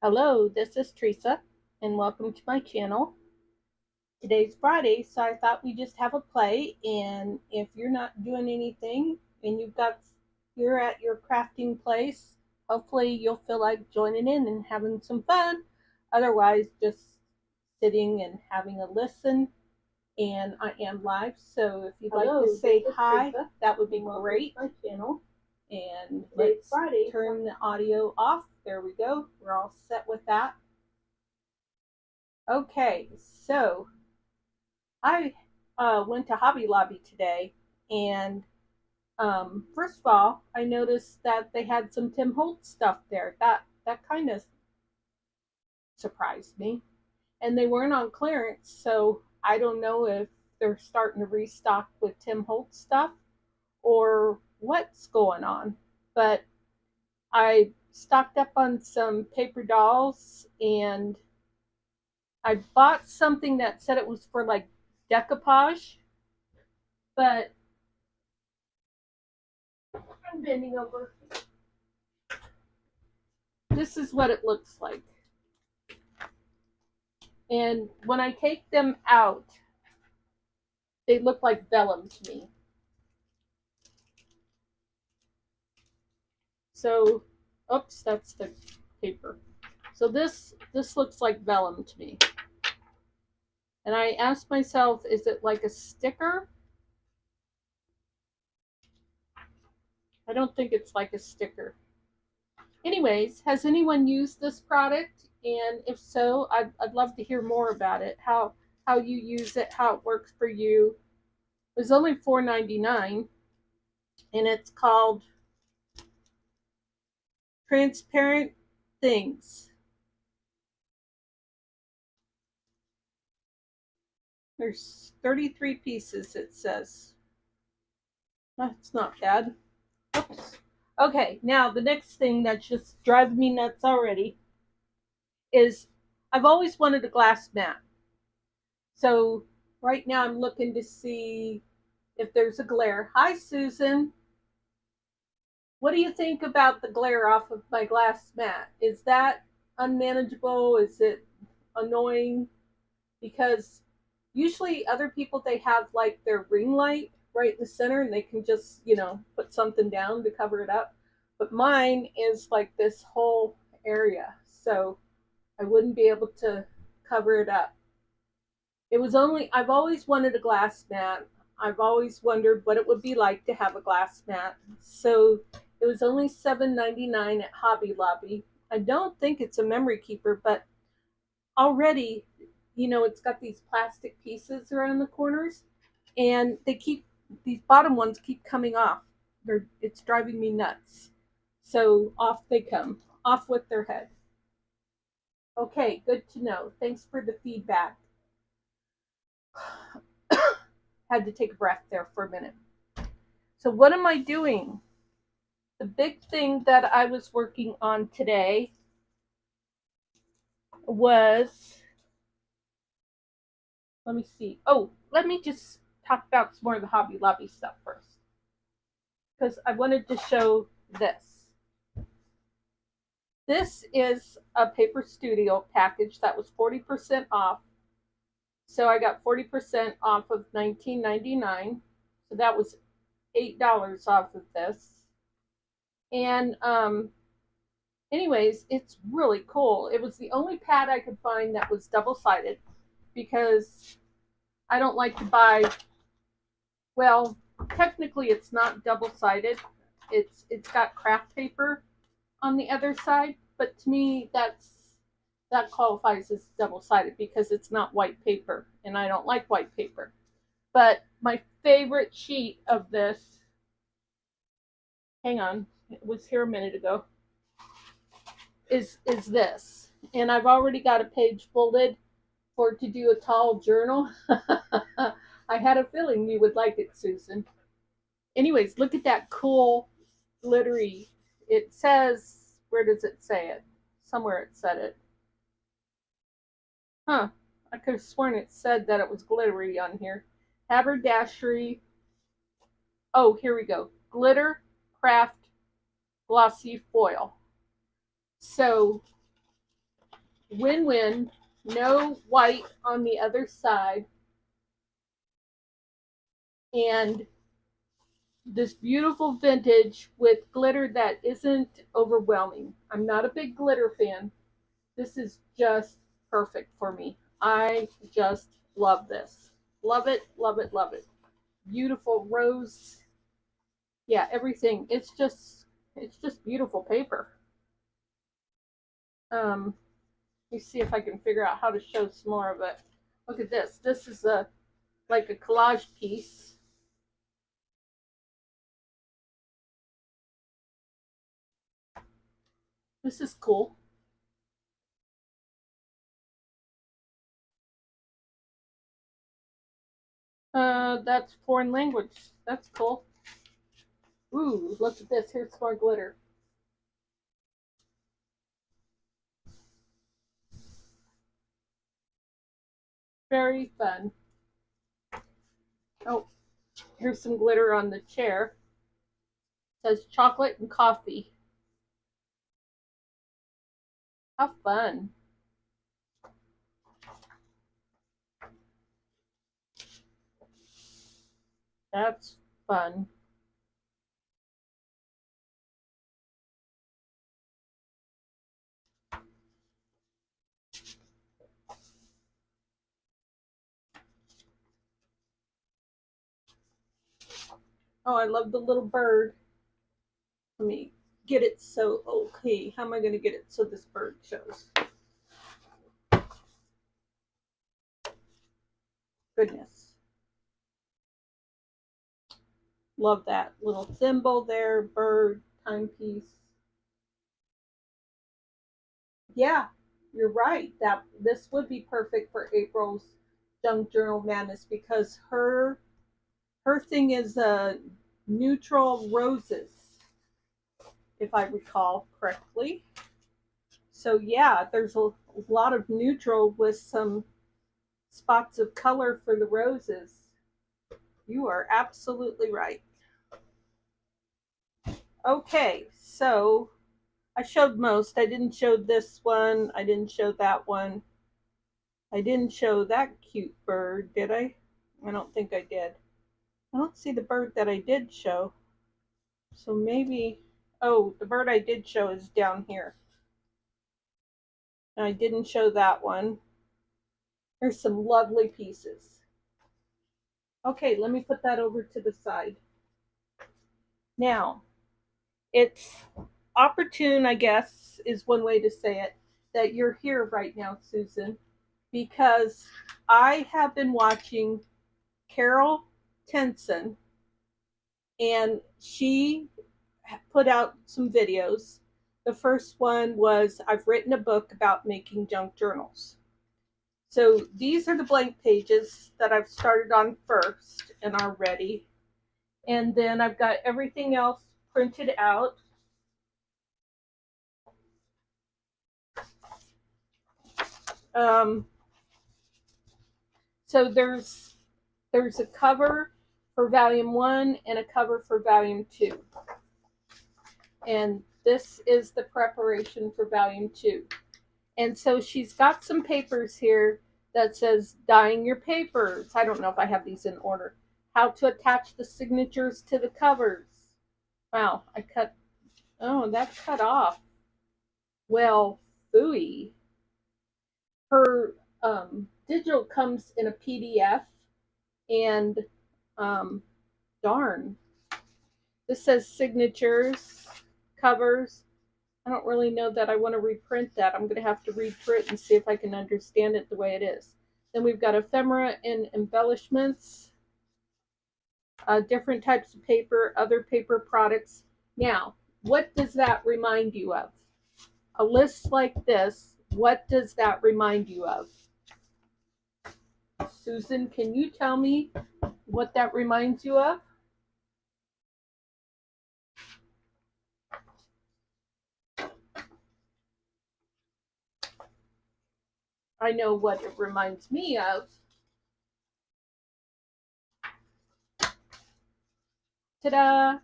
Hello, this is Theresa, and welcome to my channel. Today's Friday, so I thought we'd just have a play, and if you're not doing anything and you're at your crafting place, hopefully you'll feel like joining in and having some fun. Otherwise, just sitting and having a listen. And I am live, so if you'd like to say hi, that would be great. My channel. And let's turn the audio off. There we go. We're all set with that. Okay, so I went to Hobby Lobby today, and first of all, I noticed that they had some Tim Holtz stuff there. That kind of surprised me, and they weren't on clearance, so I don't know if they're starting to restock with Tim Holtz stuff or what's going on. But I stocked up on some paper dolls, and I bought something that said it was for like decoupage, but I'm bending over. This is what it looks like. And when I take them out, they look like vellum to me. So, oops, that's the paper. So this looks like vellum to me. And I asked myself, is it like a sticker? I don't think it's like a sticker. Anyways, has anyone used this product? And if so, I'd love to hear more about it. How you use it, how it works for you. It was only $4.99, and it's called Transparent Things. There's 33 pieces, it says. That's not bad. Oops. Okay, now the next thing that's just driving me nuts already is I've always wanted a glass mat. So right now I'm looking to see if there's a glare. Hi, Susan. What do you think about the glare off of my glass mat? Is that unmanageable? Is it annoying? Because usually other people, they have like their ring light right in the center and they can just, put something down to cover it up. But mine is like this whole area, so I wouldn't be able to cover it up. I've always wanted a glass mat. I've always wondered what it would be like to have a glass mat. So it was only $7.99 at Hobby Lobby. I don't think it's a memory keeper, but already, it's got these plastic pieces around the corners, and these bottom ones keep coming off. It's driving me nuts. So off they come, off with their head. Okay, good to know. Thanks for the feedback. Had to take a breath there for a minute. So what am I doing? The big thing that I was working on today was, let me see. Oh, let me just talk about some more of the Hobby Lobby stuff first, because I wanted to show this. This is a Paper Studio package that was 40% off. So I got 40% off of $19.99. So that was $8 off of this. And anyways, it's really cool. It was the only pad I could find that was double-sided, because I don't like to buy, well, technically it's not double-sided. It's got craft paper on the other side, but to me that qualifies as double-sided because it's not white paper, and I don't like white paper. But my favorite sheet of this, hang on, it was here a minute ago, is this. And I've already got a page folded for to do a tall journal. I had a feeling you would like it, Susan. Anyways, look at that cool glittery. It says, where does it say it? Somewhere it said it. Huh. I could have sworn it said that it was glittery on here. Haberdashery. Oh, here we go. Glitter Craft Glossy Foil. So win-win, no white on the other side, and this beautiful vintage with glitter that isn't overwhelming. I'm not a big glitter fan. This is just perfect for me. I just love this. Love it, love it, love it. Beautiful rose. Yeah, everything. It's just beautiful paper. Let me see if I can figure out how to show some more of it. Look at this. This is like a collage piece. This is cool. That's foreign language. That's cool. Ooh, look at this. Here's more glitter. Very fun. Oh, here's some glitter on the chair. It says chocolate and coffee. How fun. That's fun. Oh, I love the little bird. Let me get it so, okay, how am I going to get it so this bird shows? Goodness. Love that little thimble there, bird, timepiece. Yeah, you're right. That this would be perfect for April's Junk Journal Madness because her thing is neutral roses, if I recall correctly. So yeah, there's a lot of neutral with some spots of color for the roses. You are absolutely right. Okay, so I showed most. I didn't show this one. I didn't show that one. I didn't show that cute bird, did I? I don't think I did. I don't see the bird that I did show. So maybe, oh, the bird I did show is down here. And I didn't show that one. There's some lovely pieces. Okay, let me put that over to the side. Now, it's opportune, I guess, is one way to say it, that you're here right now, Susan, because I have been watching Carol Tenson, and she put out some videos. The first one was I've written a book about making junk journals. So these are the blank pages that I've started on first and are ready. And then I've got everything else printed out. So there's a cover for volume 1 and a cover for volume 2. And this is the preparation for volume 2. And so she's got some papers here that says dyeing your papers. I don't know if I have these in order. How to attach the signatures to the covers. Wow, that cut off. Well, phooey. Her digital comes in a PDF, and darn. This says signatures, covers. I don't really know that I want to reprint that. I'm going to have to read through it and see if I can understand it the way it is. Then we've got ephemera and embellishments, different types of paper, other paper products. Now, what does that remind you of? A list like this, what does that remind you of? Susan, can you tell me what that reminds you of? I know what it reminds me of. Ta-da!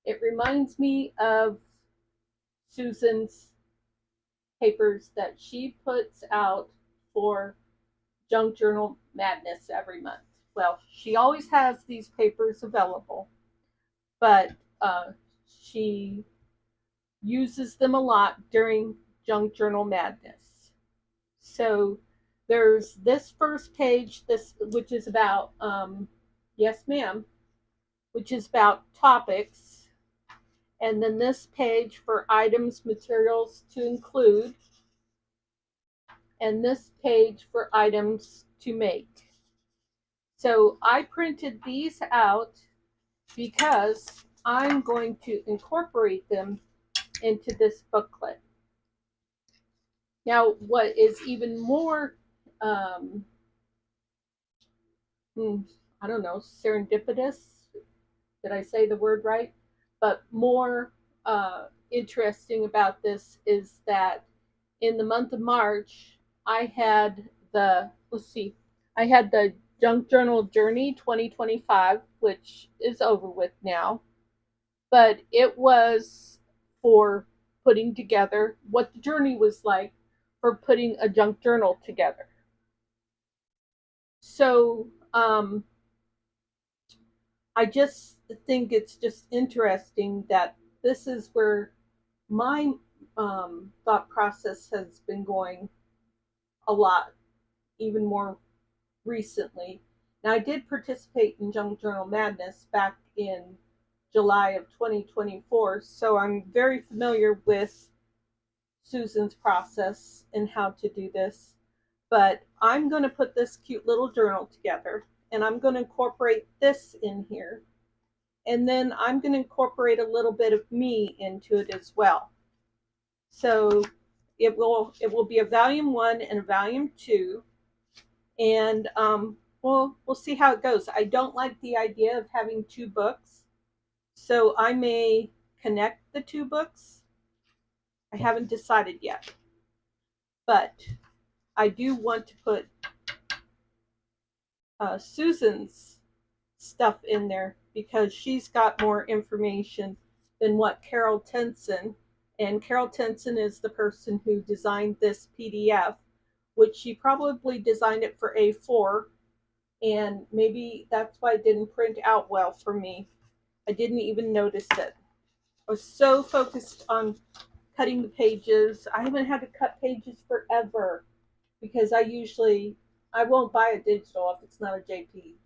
It reminds me of Susan's papers that she puts out for Junk Journal Madness every month. Well, she always has these papers available, but she uses them a lot during Junk Journal Madness. So there's this first page, this which is about yes, ma'am, which is about topics, and then this page for items, materials to include, and this page for items to make. So I printed these out because I'm going to incorporate them into this booklet. Now, what is even more, I don't know, serendipitous, did I say the word right? But more interesting about this is that in the month of March, I had the Junk Journal Journey 2025, which is over with now, but it was for putting together what the journey was like for putting a junk journal together. So I just think it's just interesting that this is where my thought process has been going a lot, even more recently. Now, I did participate in Junk Journal Madness back in July of 2024, so I'm very familiar with Susan's process and how to do this. But I'm going to put this cute little journal together, and I'm going to incorporate this in here. And then I'm going to incorporate a little bit of me into it as well. So it will be a volume 1 and a volume 2, and we'll see how it goes. I don't like the idea of having 2 books, so I may connect the 2 books. I haven't decided yet, but I do want to put Susan's stuff in there because she's got more information than what Carol Tenson, and Carol Tenson is the person who designed this PDF, which she probably designed it for A4, and maybe that's why it didn't print out well for me. I didn't even notice it. I was so focused on cutting the pages. I haven't had to cut pages forever because I won't buy a digital if it's not a JPEG.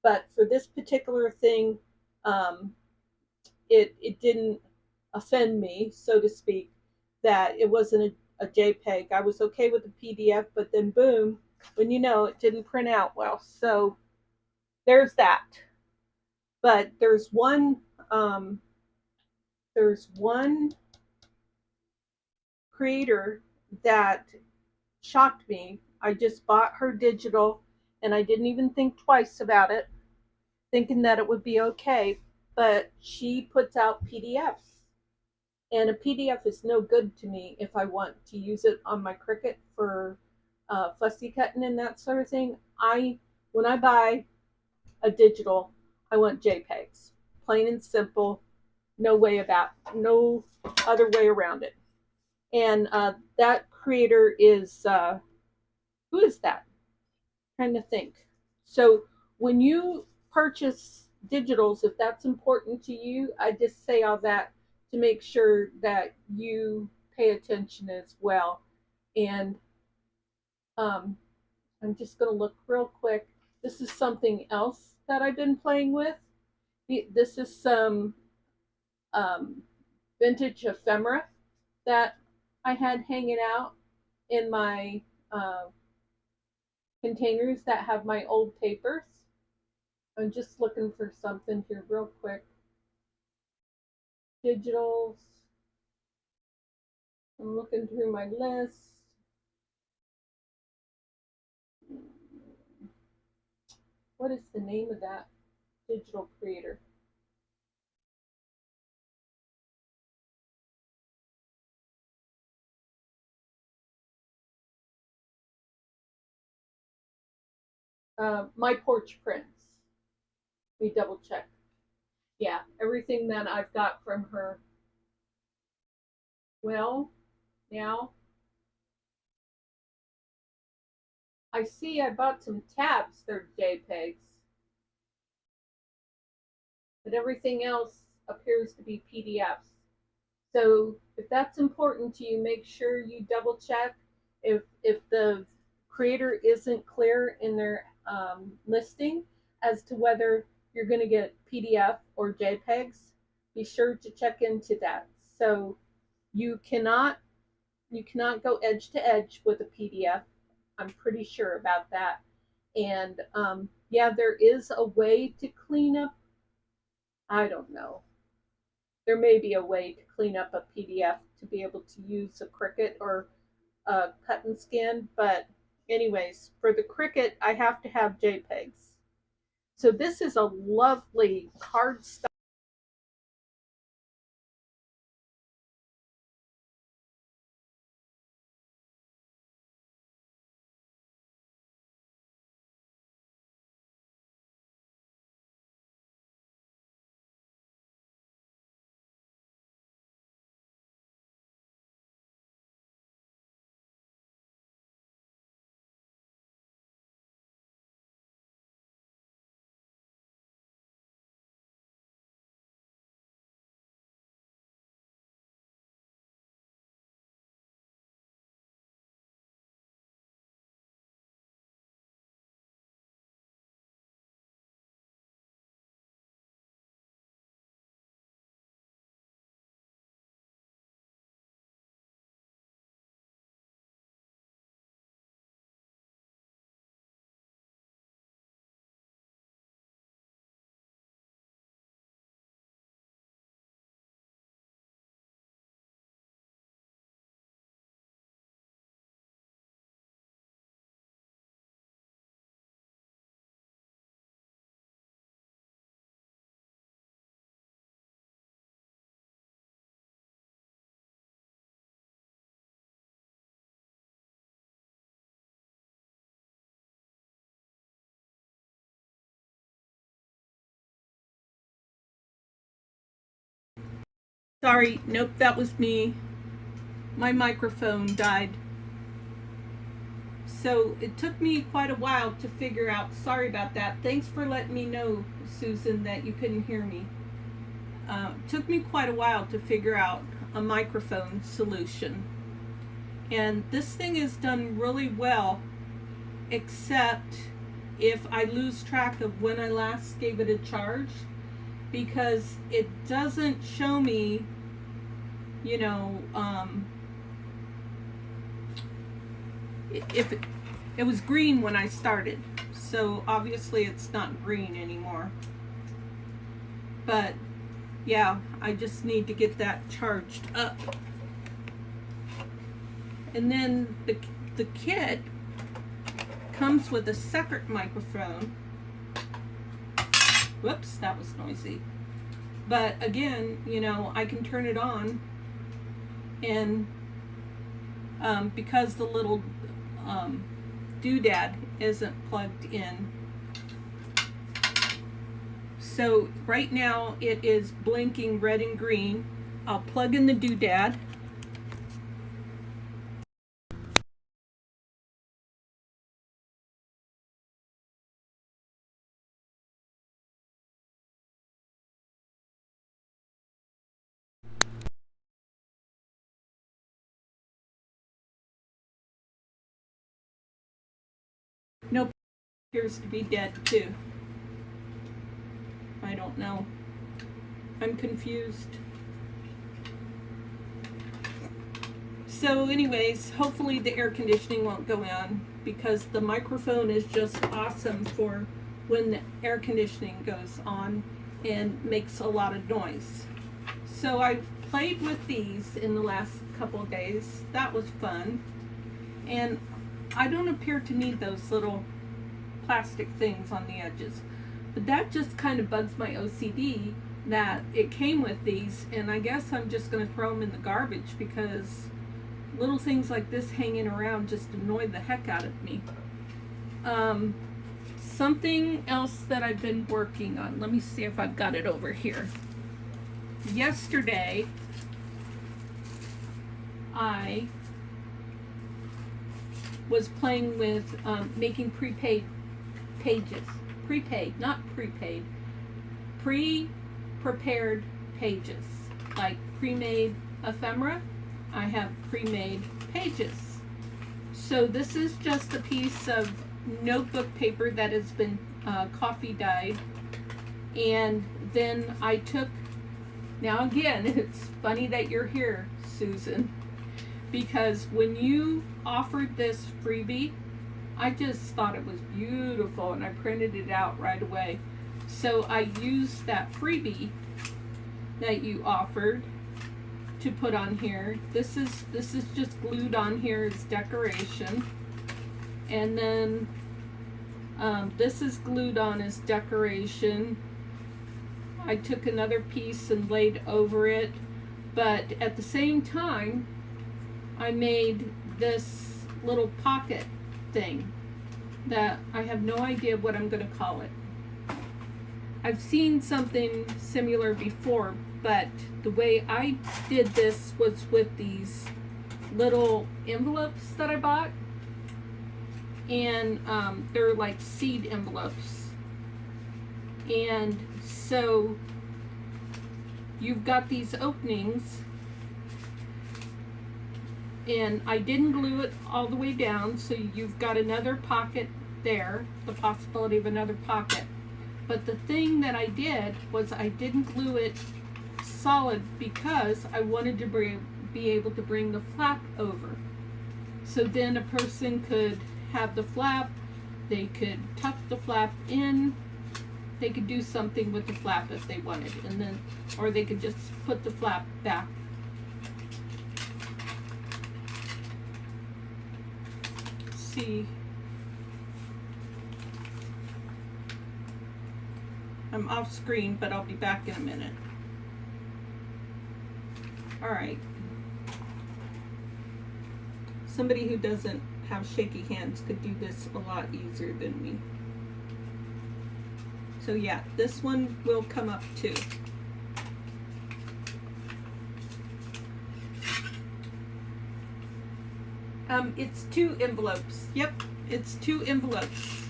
But for this particular thing, it didn't offend me, so to speak, that it wasn't a JPEG. I was okay with the PDF, but then boom, when you know, it didn't print out well. So there's that. But there's one creator that shocked me. I just bought her digital and I didn't even think twice about it, thinking that it would be okay, but she puts out PDFs. And a PDF is no good to me if I want to use it on my Cricut for fussy cutting and that sort of thing. When I buy a digital, I want JPEGs, plain and simple, no other way around it. And that creator is who is that? I'm trying to think. So when you purchase digitals, if that's important to you, I just say all that to make sure that you pay attention as well. And I'm just going to look real quick. This is something else that I've been playing with. This is some vintage ephemera that I had hanging out in my containers that have my old papers. I'm just looking for something here real quick. Digitals. I'm looking through my list. What is the name of that digital creator? My Porch Prints. Let me double check. Yeah, everything that I've got from her. Well, Now, I see I bought some tabs, they're JPEGs, but everything else appears to be PDFs. So if that's important to you, make sure you double check if the creator isn't clear in their listing as to whether you're going to get PDF or JPEGs. Be sure to check into that. So you cannot go edge to edge with a PDF. I'm pretty sure about that. And yeah, there is a way to clean up. I don't know. There may be a way to clean up a PDF to be able to use a Cricut or a cut and scan. But anyways, for the Cricut, I have to have JPEGs. So this is a lovely cardstock. Sorry, nope, that was me. My microphone died. So it took me quite a while to figure out. Sorry about that. Thanks for letting me know, Susan, that you couldn't hear me. Took me quite a while to figure out a microphone solution. And this thing is done really well, except if I lose track of when I last gave it a charge, because it doesn't show me, you know, if it was green when I started, so obviously it's not green anymore. But yeah, I just need to get that charged up. And then the kit comes with a separate microphone. Whoops, that was noisy. But again, you know, I can turn it on, and because the little doodad isn't plugged in. So right now it is blinking red and green. I'll plug in the doodad. Nope, appears to be dead too. I don't know. I'm confused. So anyways, hopefully the air conditioning won't go on, because the microphone is just awesome for when the air conditioning goes on and makes a lot of noise. So I played with these in the last couple of days. That was fun. And I don't appear to need those little plastic things on the edges. But that just kind of bugs my OCD that it came with these, and I guess I'm just going to throw them in the garbage, because little things like this hanging around just annoy the heck out of me. Something else that I've been working on. Let me see if I've got it over here. Yesterday, I was playing with making prepaid pages. Prepaid, not prepaid. Pre-prepared pages. Like pre-made ephemera, I have pre-made pages. So this is just a piece of notebook paper that has been coffee dyed. And then I took, now again, it's funny that you're here, Susan, because when you offered this freebie, I just thought it was beautiful and I printed it out right away. So I used that freebie that you offered to put on here. This is just glued on here as decoration. And then this is glued on as decoration. I took another piece and laid over it, but at the same time I made this little pocket thing that I have no idea what I'm going to call it. I've seen something similar before, but the way I did this was with these little envelopes that I bought, and they're like seed envelopes. And so you've got these openings, and I didn't glue it all the way down, so you've got another pocket there, the possibility of another pocket. But the thing that I did was I didn't glue it solid because I wanted to be able to bring the flap over. So then a person could have the flap, they could tuck the flap in, they could do something with the flap if they wanted, and then, or they could just put the flap back. See, I'm off screen, but I'll be back in a minute. All right. Somebody who doesn't have shaky hands could do this a lot easier than me. So yeah, this one will come up too. It's 2 envelopes. Yep, it's 2 envelopes.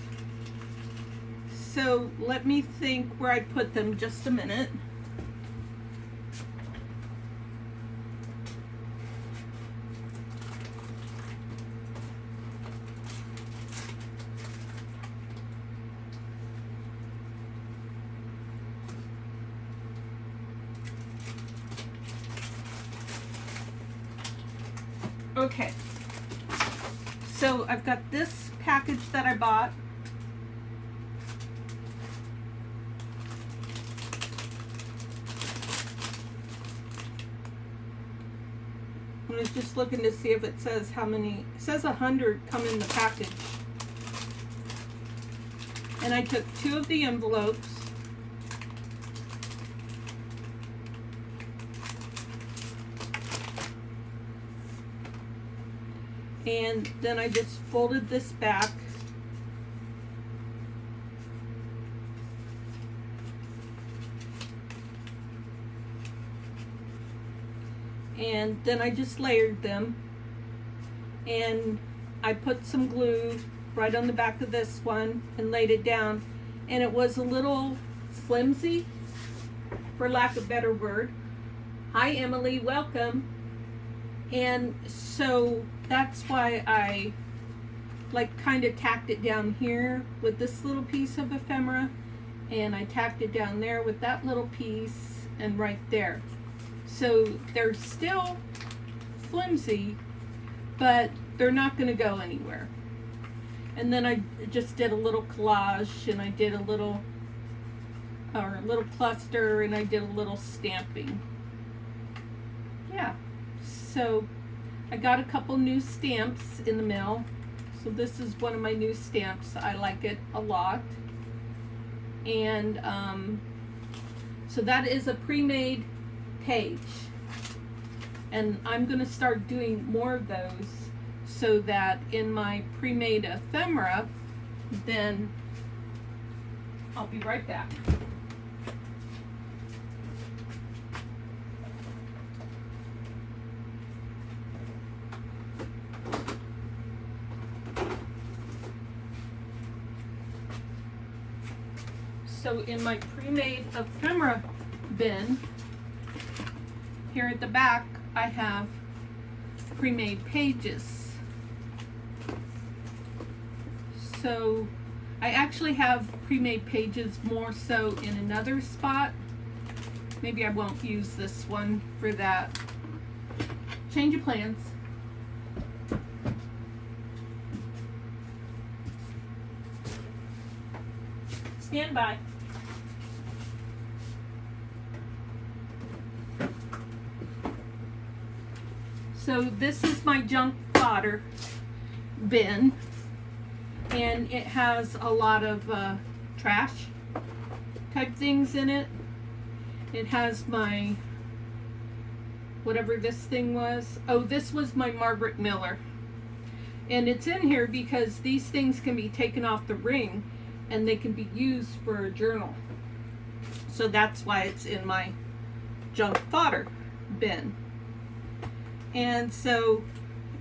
So let me think where I put them just a minute. Okay, so I've got this package that I bought. I was just looking to see if it says how many. It says 100 come in the package. And I took 2 of the envelopes. And then I just folded this back. And then I just layered them. And I put some glue right on the back of this one and laid it down. And it was a little flimsy, for lack of a better word. Hi Emily, welcome. And so that's why I like kind of tacked it down here with this little piece of ephemera, and I tacked it down there with that little piece, and right there. So they're still flimsy, but they're not going to go anywhere. And then I just did a little collage, and I did a little cluster, and I did a little stamping. Yeah. So I got a couple new stamps in the mail. So this is one of my new stamps. I like it a lot. And so that is a pre-made page. And I'm going to start doing more of those so that in my pre-made ephemera, then I'll be right back. So in my pre-made ephemera bin, here at the back, I have pre-made pages. So I actually have pre-made pages more so in another spot. Maybe I won't use this one for that. Change of plans. Stand by. So this is my junk fodder bin, and it has a lot of trash type things in it. It has my, whatever this thing was. Oh, this was my Margaret Miller. And it's in here because these things can be taken off the ring and they can be used for a journal. So that's why it's in my junk fodder bin. And so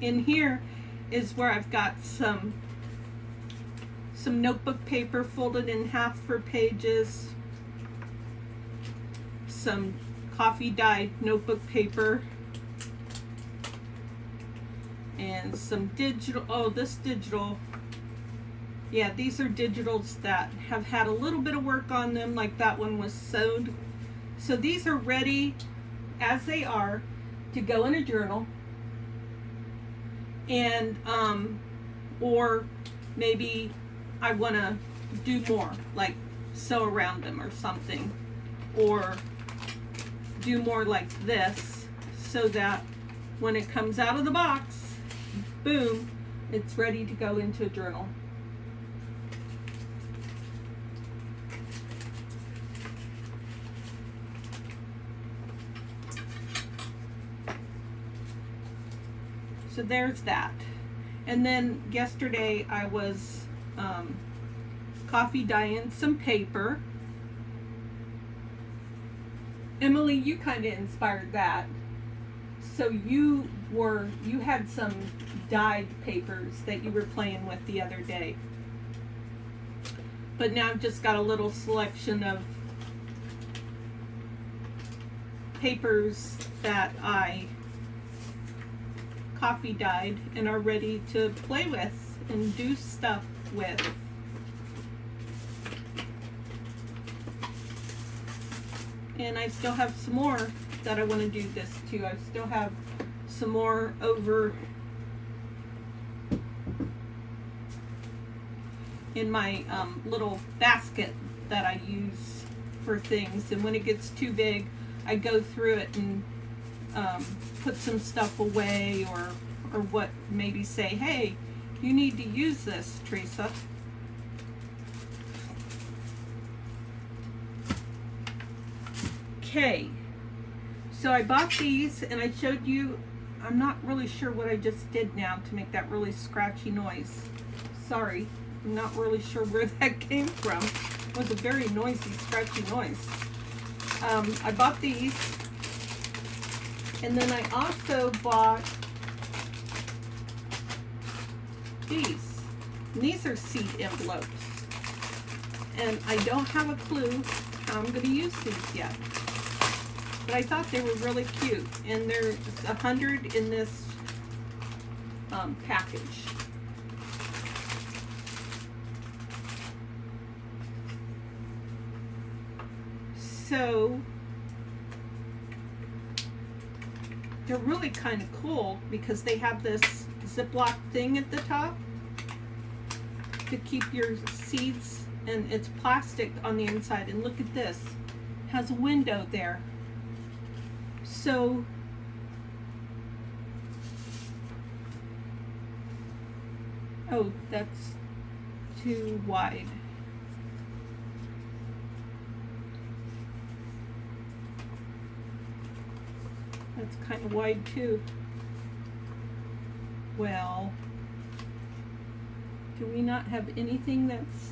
in here is where I've got some notebook paper folded in half for pages, some coffee dyed notebook paper, and some digital, oh, this digital, yeah, these are digitals that have had a little bit of work on them, like that one was sewed. So these are ready as they are to go in a journal, and or maybe I want to do more, like sew around them or something, or do more like this, so that when it comes out of the box, boom, it's ready to go into a journal. So there's that. And then yesterday I was coffee dyeing some paper. Emily, you kind of inspired that. So you had some dyed papers that you were playing with the other day. But now I've just got a little selection of papers that I coffee dyed and are ready to play with and do stuff with. And I still have some more that I want to do this to. I still have some more over in my little basket that I use for things, and when it gets too big I go through it and put some stuff away, or what, maybe say, hey, you need to use this, Theresa. Okay, so I bought these and I showed you. I'm not really sure what I just did now to make that really scratchy noise. Sorry, I'm not really sure where that came from. It was a very noisy, scratchy noise. I bought these. And then I also bought these. And these are seed envelopes. And I don't have a clue how I'm going to use these yet. But I thought they were really cute. And there's 100 in this package. So they're really kind of cool because they have this Ziploc thing at the top to keep your seeds, and it's plastic on the inside. And look at this, it has a window there. So oh, that's too wide. That's kind of wide too. Well, do we not have anything that's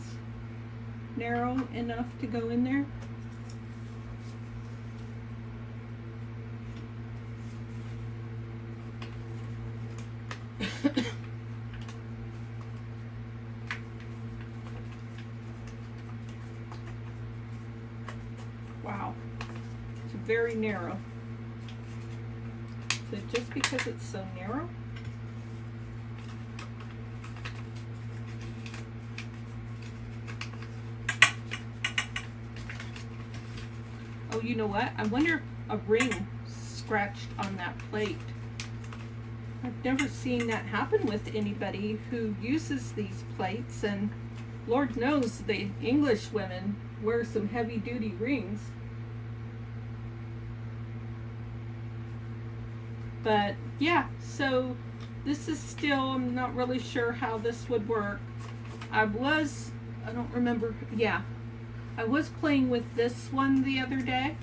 narrow enough to go in there? very narrow. Is it just because it's so narrow? Oh, you know what? I wonder if a ring scratched on that plate. I've never seen that happen with anybody who uses these plates, and Lord knows the English women wear some heavy-duty rings. But yeah, so this is still, I'm not really sure how this would work. I don't remember, yeah. I was playing with this one the other day,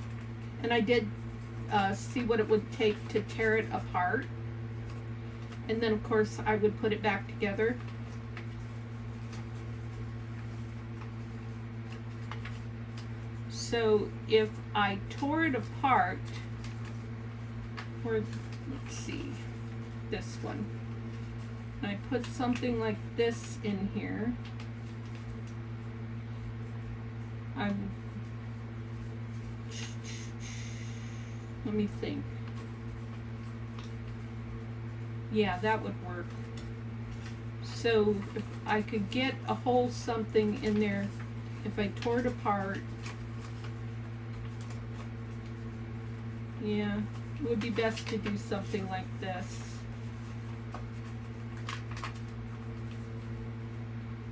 and I did see what it would take to tear it apart. And then, of course, I would put it back together. So if I tore it apart, or let's see, this one, and I put something like this in here, let me think. Yeah, that would work. So if I could get a whole something in there, if I tore it apart, yeah, it would be best to do something like this.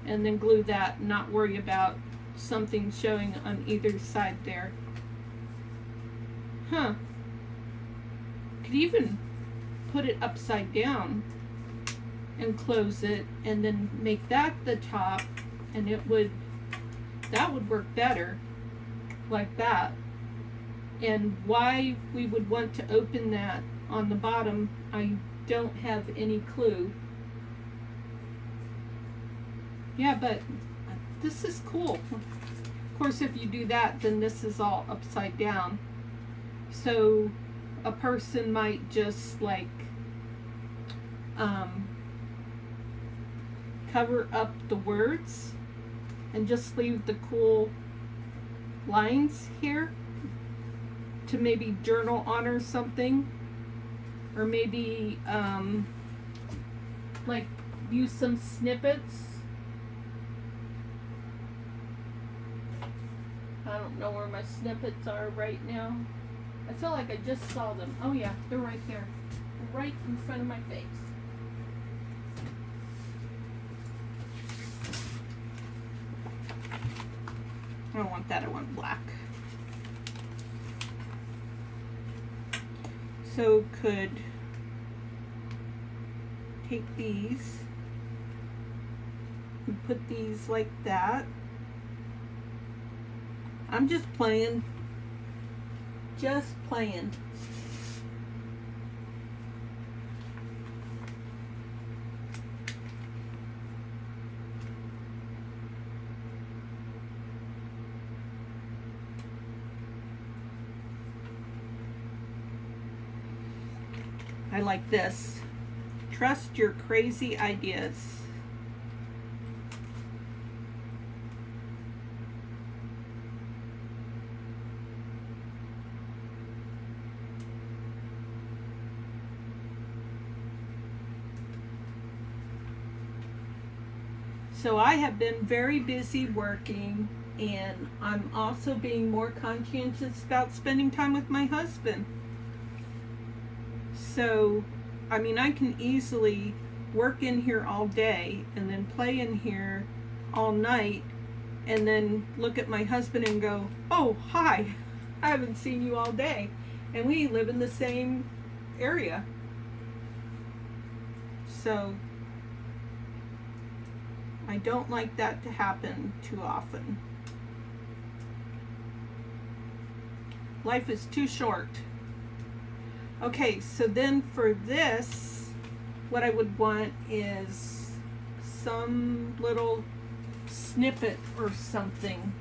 And then glue that, not worry about something showing on either side there. Huh. Could even put it upside down and close it, and then make that the top, and that would work better like that. And why we would want to open that on the bottom, I don't have any clue. Yeah, but this is cool. Of course, if you do that, then this is all upside down. So a person might just like cover up the words and just leave the cool lines here to maybe journal on or something, or maybe like use some snippets. I don't know where my snippets are right now. I feel like I just saw them. Oh yeah, they're right there. They're right in front of my face. I don't want that, I want black. So could take these and put these like that. I'm just playing. Just playing. I like this. Trust your crazy ideas. So I have been very busy working, and I'm also being more conscientious about spending time with my husband. So, I mean, I can easily work in here all day and then play in here all night and then look at my husband and go, oh, hi, I haven't seen you all day. And we live in the same area. So I don't like that to happen too often. Life is too short. Okay, so then for this, what I would want is some little snippet or something.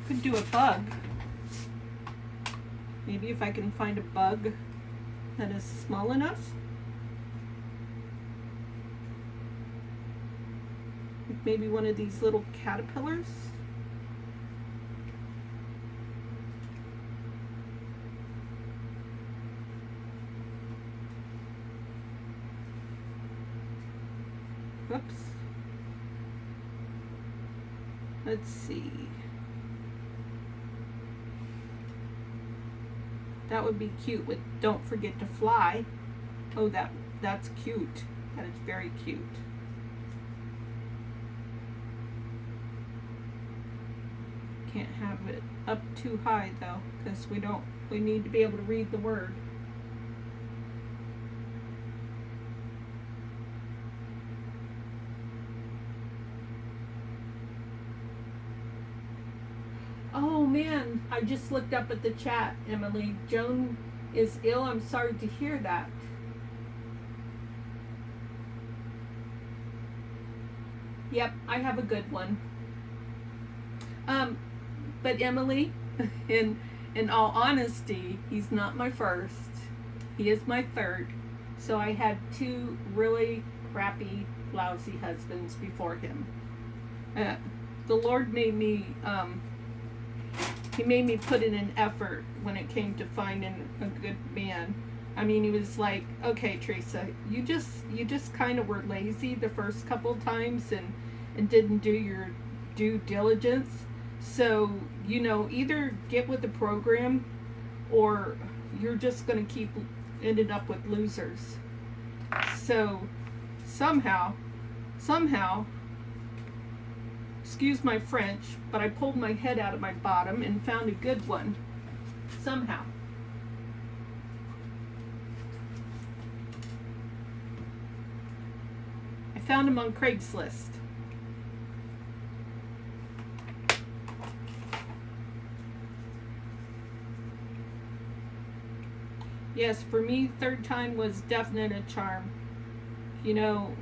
Could do a bug. Maybe if I can find a bug that is small enough. maybe one of these little caterpillars. Whoops. Let's see. That would be cute with "Don't forget to fly." Oh, that's cute. That is very cute. Can't have it up too high though, because we need to be able to read the word. Oh man, I just looked up at the chat, Emily. Joan is ill. I'm sorry to hear that. Yep, I have a good one. But Emily, in all honesty, he's not my first. He is my third. So I had 2 really crappy, lousy husbands before him. The Lord made me, he made me put in an effort when it came to finding a good man. I mean, he was like, okay, Theresa, you just kind of were lazy the first couple of times and didn't do your due diligence. So, you know, either get with the program or you're just going to keep ending up with losers. So, somehow, excuse my French, but I pulled my head out of my bottom and found a good one. Somehow. I found him on Craigslist. Yes, for me, third time was definite a charm. You know,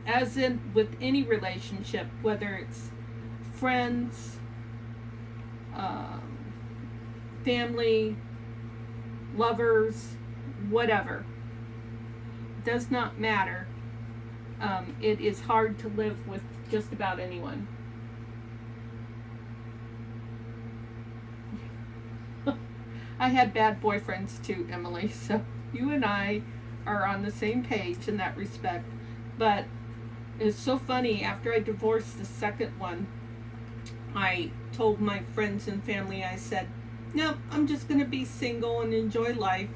as in with any relationship, whether it's friends, family, lovers, whatever, it does not matter. It is hard to live with just about anyone. I had bad boyfriends too, Emily, so you and I are on the same page in that respect. But it's so funny, after I divorced the second one, I told my friends and family, I said, no, I'm just going to be single and enjoy life.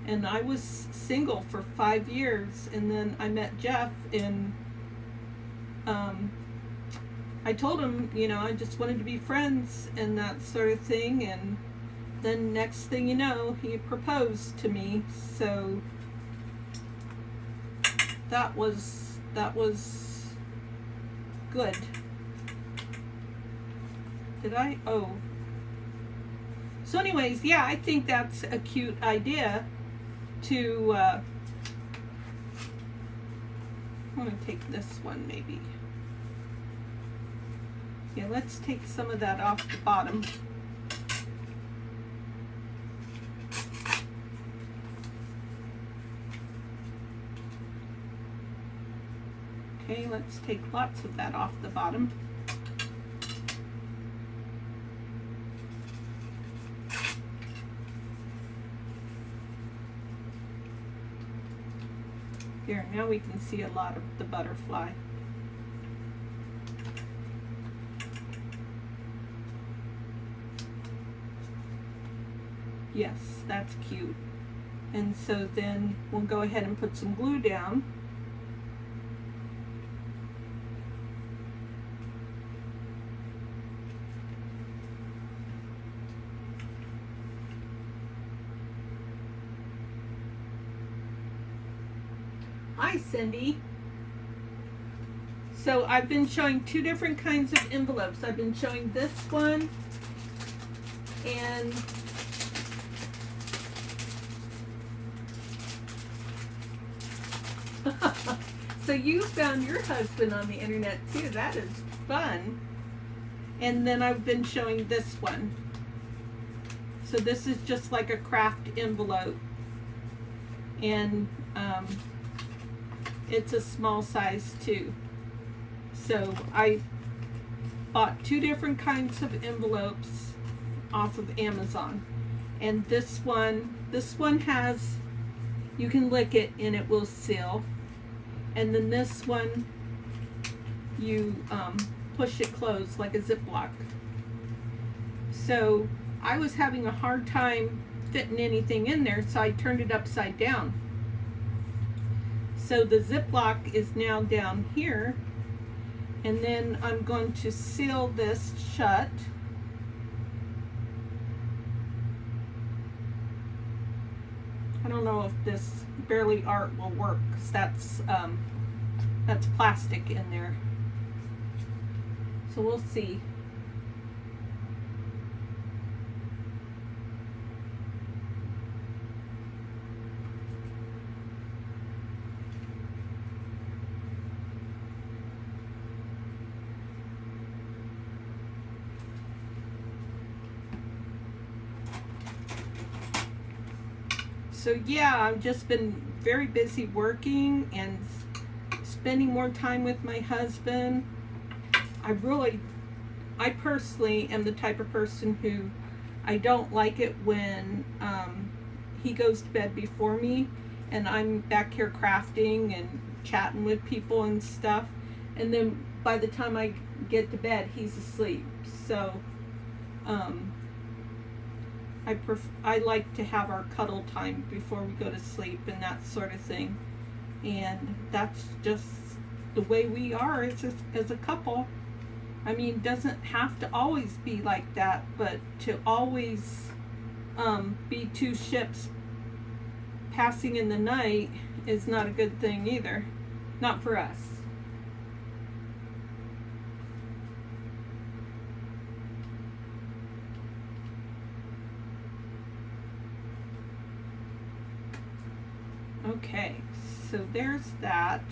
And I was single for 5 years, and then I met Jeff, and I told him, you know, I just wanted to be friends and that sort of thing, and then next thing you know, he proposed to me. So that was good. Did I? Oh. So anyways, yeah, I think that's a cute idea to, I'm going to take this one maybe. Yeah, let's take some of that off the bottom. Okay, let's take lots of that off the bottom. Here, now we can see a lot of the butterfly. Yes, that's cute. And so then we'll go ahead and put some glue down. Hi, Cindy. So I've been showing 2 different kinds of envelopes. I've been showing this one and so you found your husband on the internet too. That is fun. And then I've been showing this one. So this is just like a craft envelope. And it's a small size too. So I bought 2 different kinds of envelopes off of Amazon. And this one has, you can lick it and it will seal. And then this one, you push it closed like a Ziploc. So I was having a hard time fitting anything in there, so I turned it upside down. So the Ziploc is now down here, and then I'm going to seal this shut. I don't know if this Barely Art will work, because that's plastic in there. So we'll see. So yeah, I've just been very busy working and spending more time with my husband. I personally am the type of person who, I don't like it when he goes to bed before me and I'm back here crafting and chatting with people and stuff, and then by the time I get to bed he's asleep. So I like to have our cuddle time before we go to sleep and that sort of thing, and that's just the way we are as a couple. I mean, it doesn't have to always be like that, but to always be 2 ships passing in the night is not a good thing either. Not for us. Okay, so there's that,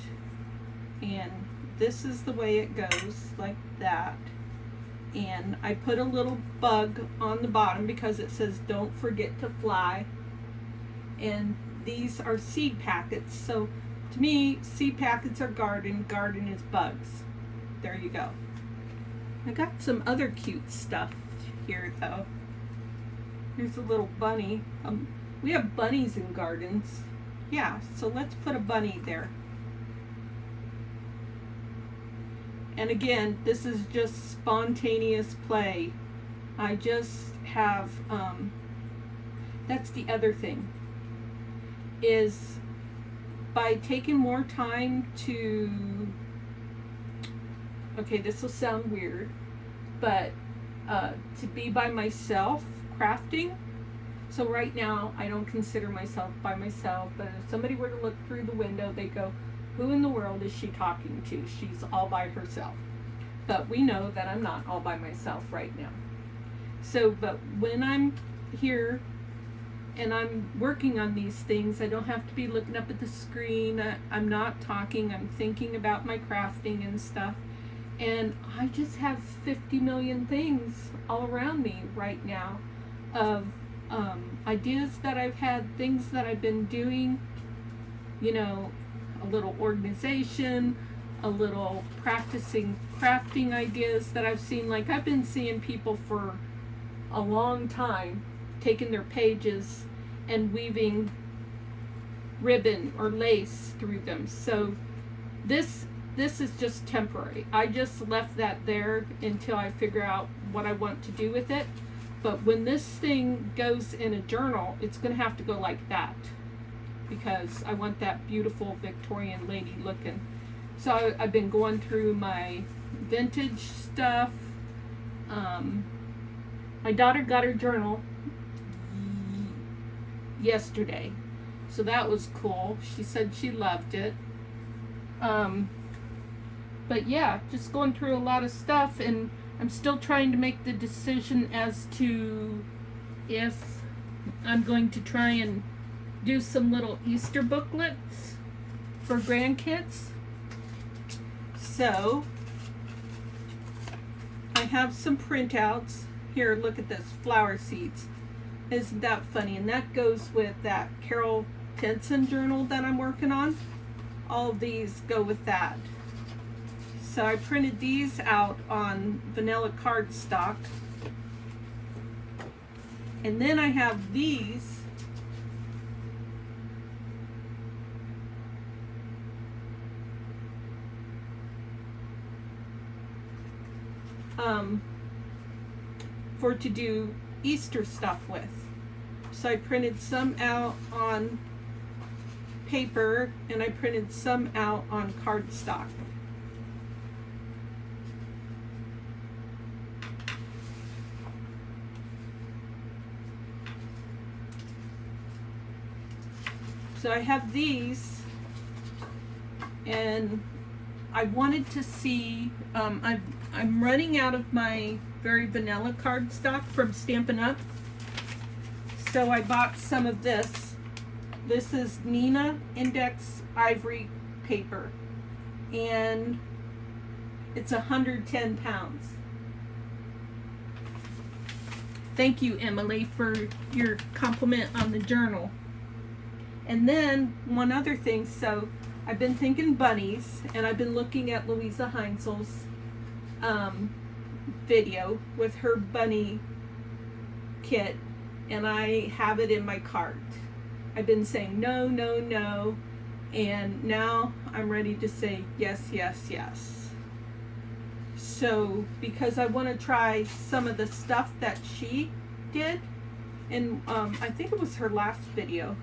and this is the way it goes, like that. And I put a little bug on the bottom because it says don't forget to fly, and these are seed packets. So to me, seed packets are garden is bugs. There you go. I got some other cute stuff here though. Here's a little bunny. We have bunnies in gardens. Yeah, so let's put a bunny there. And again, this is just spontaneous play. I just have, that's the other thing, is by taking more time to, okay, this will sound weird, but to be by myself crafting. So right now, I don't consider myself by myself, but if somebody were to look through the window, they go, who in the world is she talking to? She's all by herself. But we know that I'm not all by myself right now. So, but when I'm here and I'm working on these things, I don't have to be looking up at the screen. I'm not talking, I'm thinking about my crafting and stuff. And I just have 50 million things all around me right now of ideas that I've had, things that I've been doing, you know, a little organization, a little practicing crafting ideas that I've seen. Like I've been seeing people for a long time taking their pages and weaving ribbon or lace through them. So this is just temporary. I just left that there until I figure out what I want to do with it. But when this thing goes in a journal, it's going to have to go like that, because I want that beautiful Victorian lady looking. So I've been going through my vintage stuff. My daughter got her journal yesterday, so that was cool. She said she loved it. But yeah, just going through a lot of stuff, and I'm still trying to make the decision as to if I'm going to try and do some little Easter booklets for grandkids. So I have some printouts here. Look at this, flower seeds. Isn't that funny? And that goes with that Carol Tenson journal that I'm working on. All of these go with that. So I printed these out on vanilla cardstock. And then I have these for to do Easter stuff with. So I printed some out on paper and I printed some out on cardstock. So I have these, and I wanted to see, I'm running out of my very vanilla cardstock from Stampin' Up. So I bought some of this. This is Neenah Index Ivory paper, and it's 110 pounds. Thank you, Emily, for your compliment on the journal. And then one other thing, so I've been thinking bunnies, and I've been looking at Louisa Heinzel's video with her bunny kit, and I have it in my cart. I've been saying no, no, no, and now I'm ready to say yes, yes, yes. So because I want to try some of the stuff that she did, and I think it was her last video.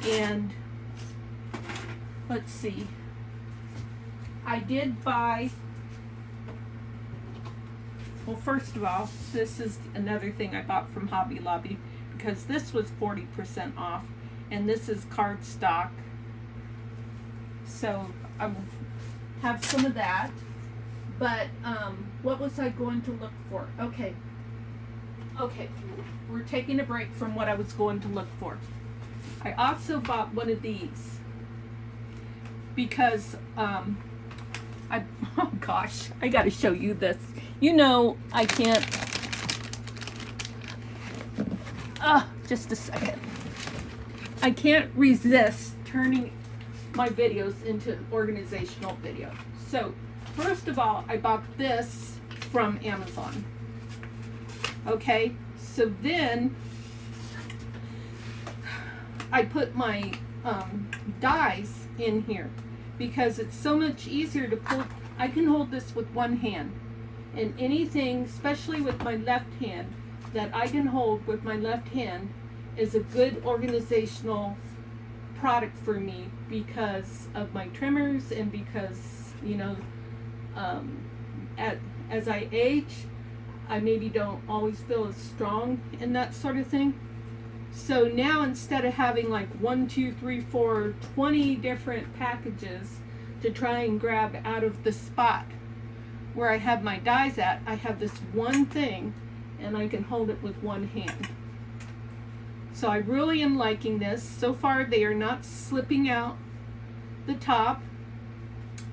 And let's see, I did buy, well, first of all, this is another thing I bought from Hobby Lobby, because this was 40% off, and this is cardstock. So I will have some of that. But what was I going to look for? Okay, we're taking a break from what I was going to look for. I also bought one of these because oh gosh, I gotta show you this. You know, I can't, just a second. I can't resist turning my videos into organizational video. So first of all, I bought this from Amazon. Okay, so then I put my dies in here because it's so much easier to pull. I can hold this with one hand, and anything, especially with my left hand, that I can hold with my left hand is a good organizational product for me because of my trimmers and because, you know, as I age, I maybe don't always feel as strong and that sort of thing. So now instead of having like 1, 2, 3, 4, 20 different packages to try and grab out of the spot where I have my dies at, I have this one thing and I can hold it with one hand. So I really am liking this. So far they are not slipping out the top.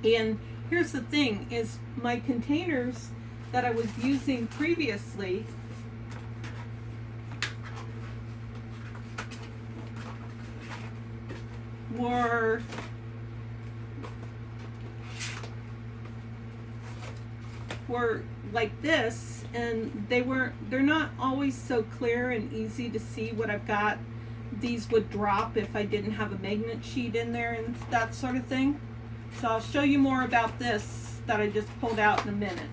And here's the thing, is my containers that I was using previously were like this, and they're not always so clear and easy to see what I've got. These would drop if I didn't have a magnet sheet in there and that sort of thing. So I'll show you more about this that I just pulled out in a minute.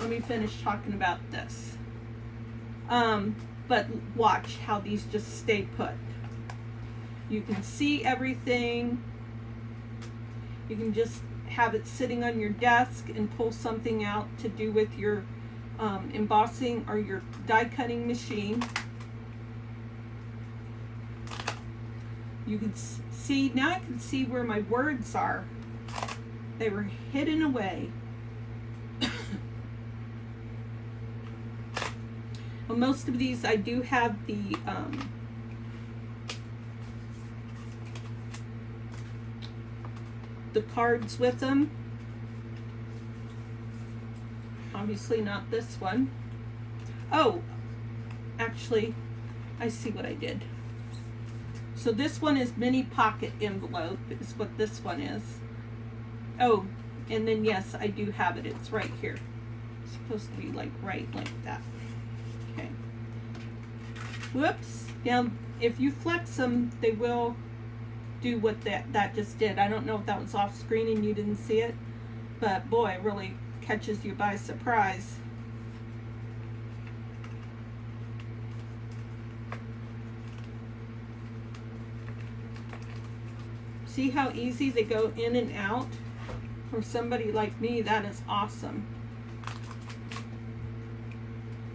Let me finish talking about this. But watch how these just stay put. You can see everything. You can just have it sitting on your desk and pull something out to do with your embossing or your die cutting machine. You can see, now I can see where my words are. They were hidden away. Well, most of these I do have the cards with them. Obviously not this one. Oh, actually, I see what I did. So this one is mini pocket envelope, is what this one is. Oh, And then yes, I do have it. It's right here. It's supposed to be like right like that. Okay. Whoops. Now, if you flex them, they will do what that just did. I don't know if that was off screen and you didn't see it, but boy, it really catches you by surprise. See how easy they go in and out? For somebody like me, that is awesome.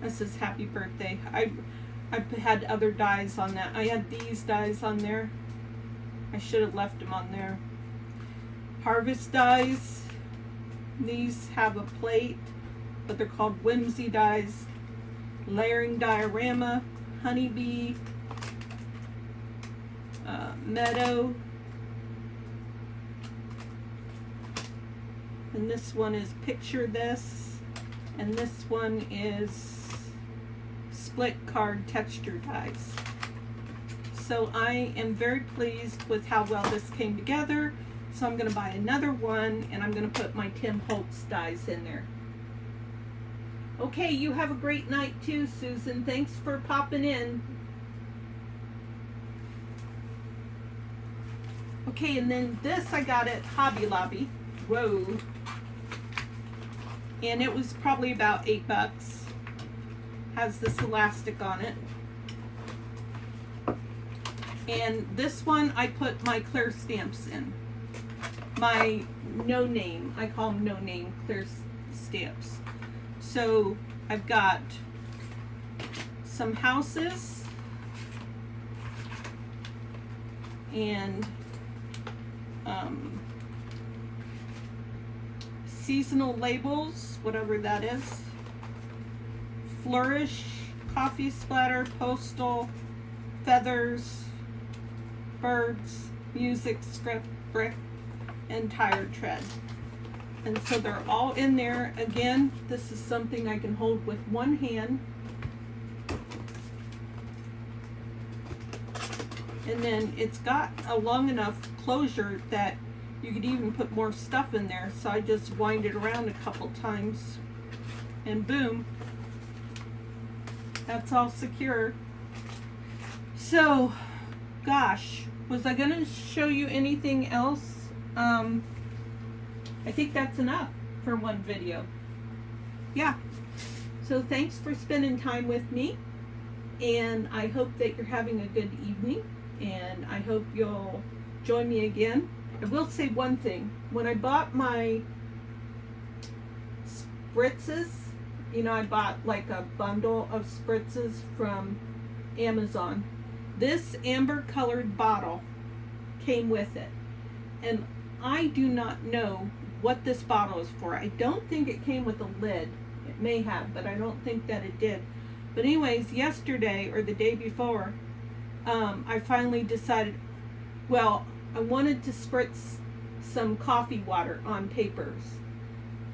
This is happy birthday. I had other dies on that. I had these dies on there. I should have left them on there. Harvest dies. These have a plate, but they're called Whimsy dies. Layering diorama, honeybee, meadow. And this one is picture this. And this one is split card texture dies. So I am very pleased with how well this came together. So I'm going to buy another one, and I'm going to put my Tim Holtz dies in there. Okay, you have a great night too, Susan. Thanks for popping in. Okay, and then this I got at Hobby Lobby. Whoa. And it was probably about $8. Has this elastic on it. And this one I put my clear stamps in. My no name, I call them no name clear stamps. So I've got some houses and seasonal labels, whatever that is, flourish, coffee splatter, postal, feathers, birds, music, script, brick, and tire tread. And so they're all in there. Again, this is something I can hold with one hand. And then it's got a long enough closure that you could even put more stuff in there. So I just wind it around a couple times and boom, that's all secure. So, gosh, was I gonna show you anything else? I think that's enough for one video. Yeah. So thanks for spending time with me, and I hope that you're having a good evening, and I hope you'll join me again. I will say one thing. When I bought my spritzes, you know, I bought like a bundle of spritzes from Amazon. This amber colored bottle came with it, and I do not know what this bottle is for. I don't think it came with a lid. It may have, but I don't think that it did. But anyways, yesterday or the day before, I finally decided, well, I wanted to spritz some coffee water on papers,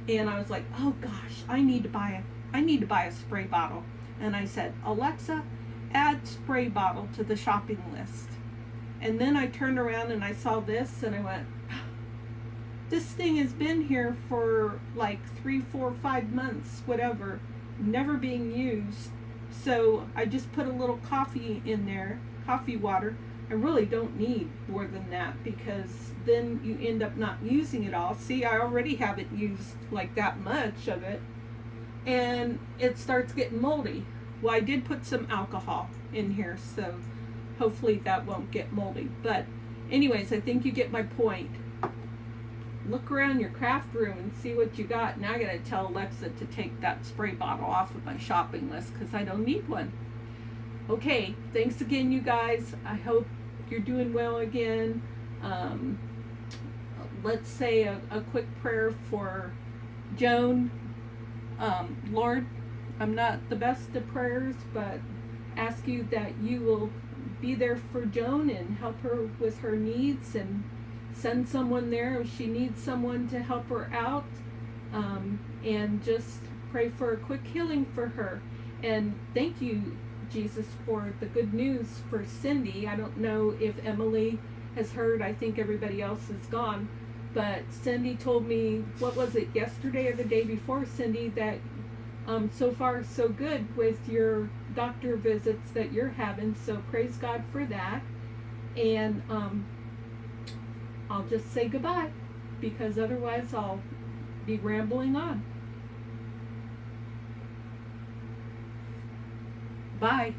and I was like, oh gosh, I need to buy a spray bottle. And I said, Alexa, add spray bottle to the shopping list. And then I turned around and I saw this, and I went, this thing has been here for like 3, 4, 5 months, whatever, never being used. So I just put a little coffee in there, coffee water. I really don't need more than that, because then you end up not using it all. See, I already haven't used like that much of it, and it starts getting moldy. Well, I did put some alcohol in here, so hopefully that won't get moldy. But anyways, I think you get my point. Look around your craft room and see what you got. Now I gotta tell Alexa to take that spray bottle off of my shopping list, because I don't need one. Okay, thanks again, you guys. I hope you're doing well again. Let's say a quick prayer for Joan. Lord, I'm not the best at prayers, but ask you that you will be there for Joan and help her with her needs, and send someone there if she needs someone to help her out, and just pray for a quick healing for her. And thank you, Jesus, for the good news for Cindy. I don't know if Emily has heard. I think everybody else is gone, But Cindy told me, what was it, yesterday or the day before, Cindy, that so far so good with your doctor visits that you're having. So praise God for that. And I'll just say goodbye, because otherwise I'll be rambling on. Bye.